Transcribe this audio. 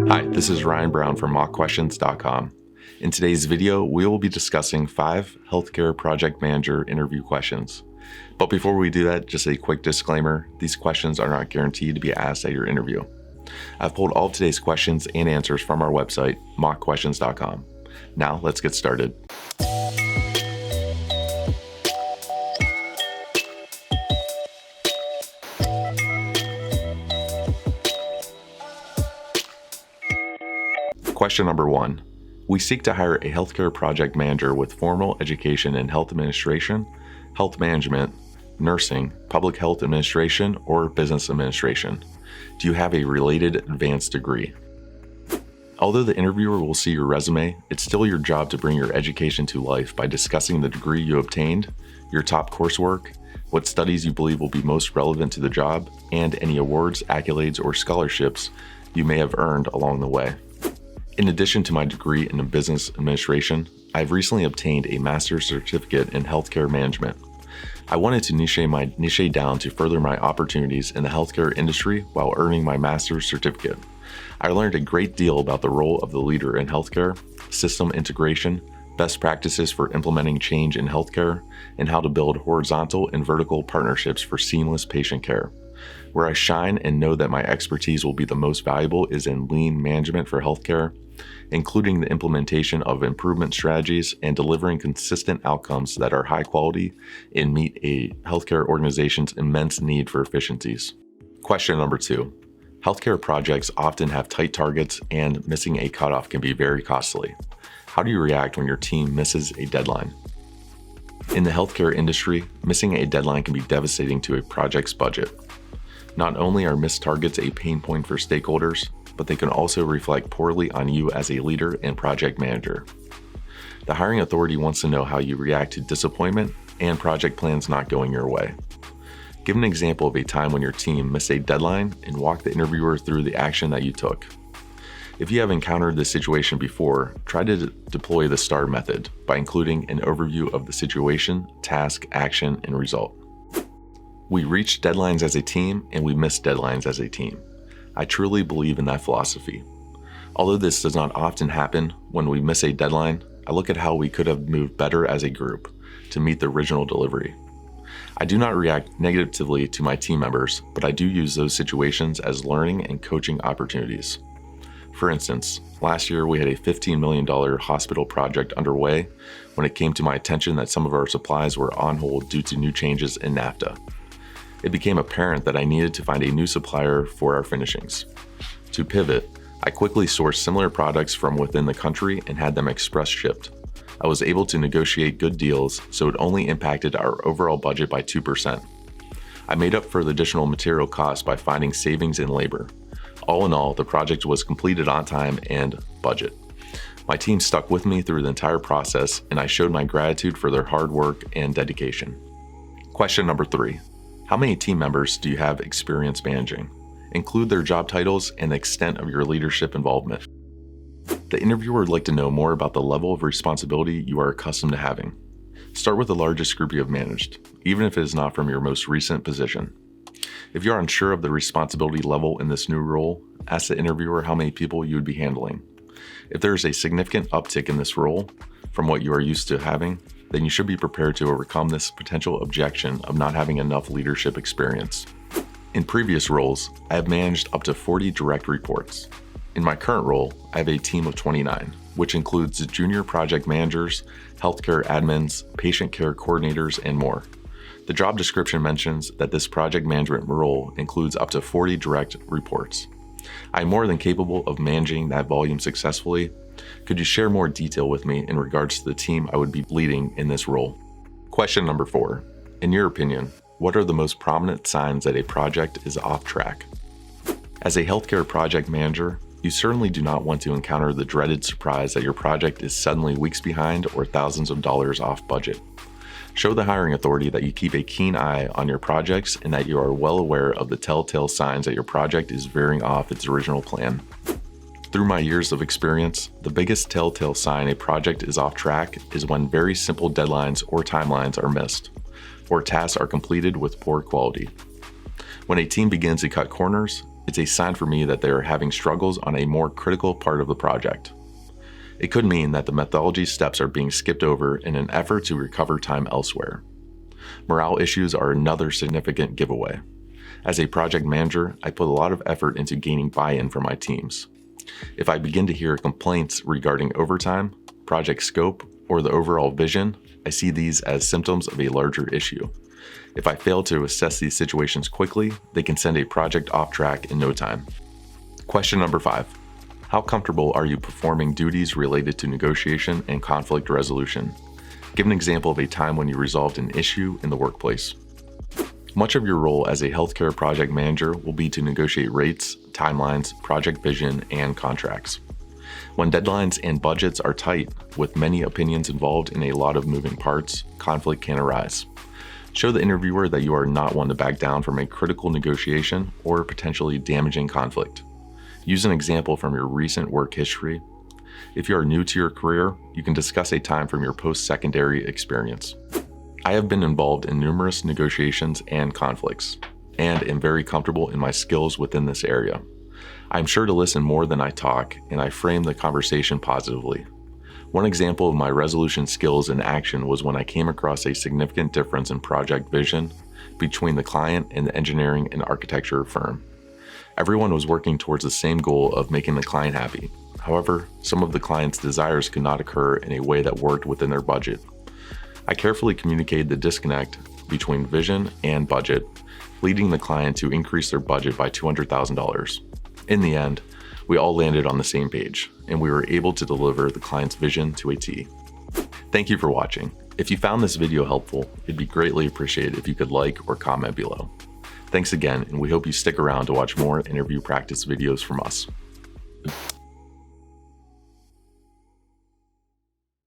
Hi, this is Ryan Brown from mockquestions.com. In today's video, we will be discussing 5 healthcare project manager interview questions. But before we do that, just a quick disclaimer, these questions are not guaranteed to be asked at your interview. I've pulled all of today's questions and answers from our website, mockquestions.com. Now, let's get started. Question number 1. We seek to hire a healthcare project manager with formal education in health administration, health management, nursing, public health administration, or business administration. Do you have a related advanced degree? Although the interviewer will see your resume, it's still your job to bring your education to life by discussing the degree you obtained, your top coursework, what studies you believe will be most relevant to the job, and any awards, accolades, or scholarships you may have earned along the way. In addition to my degree in business administration, I've recently obtained a master's certificate in healthcare management. I wanted to niche down to further my opportunities in the healthcare industry while earning my master's certificate. I learned a great deal about the role of the leader in healthcare, system integration, best practices for implementing change in healthcare, and how to build horizontal and vertical partnerships for seamless patient care. Where I shine and know that my expertise will be the most valuable is in lean management for healthcare, including the implementation of improvement strategies and delivering consistent outcomes that are high quality and meet a healthcare organization's immense need for efficiencies. Question number 2. Healthcare projects often have tight targets, and missing a cutoff can be very costly. How do you react when your team misses a deadline? In the healthcare industry, missing a deadline can be devastating to a project's budget. Not only are missed targets a pain point for stakeholders, but they can also reflect poorly on you as a leader and project manager. The hiring authority wants to know how you react to disappointment and project plans not going your way. Give an example of a time when your team missed a deadline and walk the interviewer through the action that you took. If you have encountered this situation before, try to deploy the STAR method by including an overview of the situation, task, action, and result. We reach deadlines as a team, and we miss deadlines as a team. I truly believe in that philosophy. Although this does not often happen when we miss a deadline, I look at how we could have moved better as a group to meet the original delivery. I do not react negatively to my team members, but I do use those situations as learning and coaching opportunities. For instance, last year we had a $15 million hospital project underway when it came to my attention that some of our supplies were on hold due to new changes in NAFTA. It became apparent that I needed to find a new supplier for our finishings. To pivot, I quickly sourced similar products from within the country and had them express shipped. I was able to negotiate good deals, so it only impacted our overall budget by 2%. I made up for the additional material costs by finding savings in labor. All in all, the project was completed on time and budget. My team stuck with me through the entire process, and I showed my gratitude for their hard work and dedication. Question number 3. How many team members do you have experience managing? Include their job titles and the extent of your leadership involvement. The interviewer would like to know more about the level of responsibility you are accustomed to having. Start with the largest group you have managed, even if it is not from your most recent position. If you are unsure of the responsibility level in this new role, ask the interviewer how many people you would be handling. If there is a significant uptick in this role from what you are used to having, then you should be prepared to overcome this potential objection of not having enough leadership experience. In previous roles, I have managed up to 40 direct reports. In my current role, I have a team of 29, which includes junior project managers, healthcare admins, patient care coordinators, and more. The job description mentions that this project management role includes up to 40 direct reports. I am more than capable of managing that volume successfully. Could you share more detail with me in regards to the team I would be leading in this role? Question number 4. In your opinion, what are the most prominent signs that a project is off track? As a healthcare project manager, you certainly do not want to encounter the dreaded surprise that your project is suddenly weeks behind or thousands of dollars off budget. Show the hiring authority that you keep a keen eye on your projects and that you are well aware of the telltale signs that your project is veering off its original plan. Through my years of experience, the biggest telltale sign a project is off track is when very simple deadlines or timelines are missed, or tasks are completed with poor quality. When a team begins to cut corners, it's a sign for me that they are having struggles on a more critical part of the project. It could mean that the methodology steps are being skipped over in an effort to recover time elsewhere. Morale issues are another significant giveaway. As a project manager, I put a lot of effort into gaining buy-in from my teams. If I begin to hear complaints regarding overtime, project scope, or the overall vision, I see these as symptoms of a larger issue. If I fail to assess these situations quickly, they can send a project off track in no time. Question number 5. How comfortable are you performing duties related to negotiation and conflict resolution? Give an example of a time when you resolved an issue in the workplace. Much of your role as a healthcare project manager will be to negotiate rates, timelines, project vision, and contracts. When deadlines and budgets are tight, with many opinions involved in a lot of moving parts, conflict can arise. Show the interviewer that you are not one to back down from a critical negotiation or potentially damaging conflict. Use an example from your recent work history. If you are new to your career, you can discuss a time from your post-secondary experience. I have been involved in numerous negotiations and conflicts, and am very comfortable in my skills within this area. I'm sure to listen more than I talk, and I frame the conversation positively. One example of my resolution skills in action was when I came across a significant difference in project vision between the client and the engineering and architecture firm. Everyone was working towards the same goal of making the client happy. However, some of the client's desires could not occur in a way that worked within their budget. I carefully communicated the disconnect between vision and budget, leading the client to increase their budget by $200,000. In the end, we all landed on the same page, and we were able to deliver the client's vision to a T. Thank you for watching. If you found this video helpful, it'd be greatly appreciated if you could like or comment below. Thanks again, and we hope you stick around to watch more interview practice videos from us.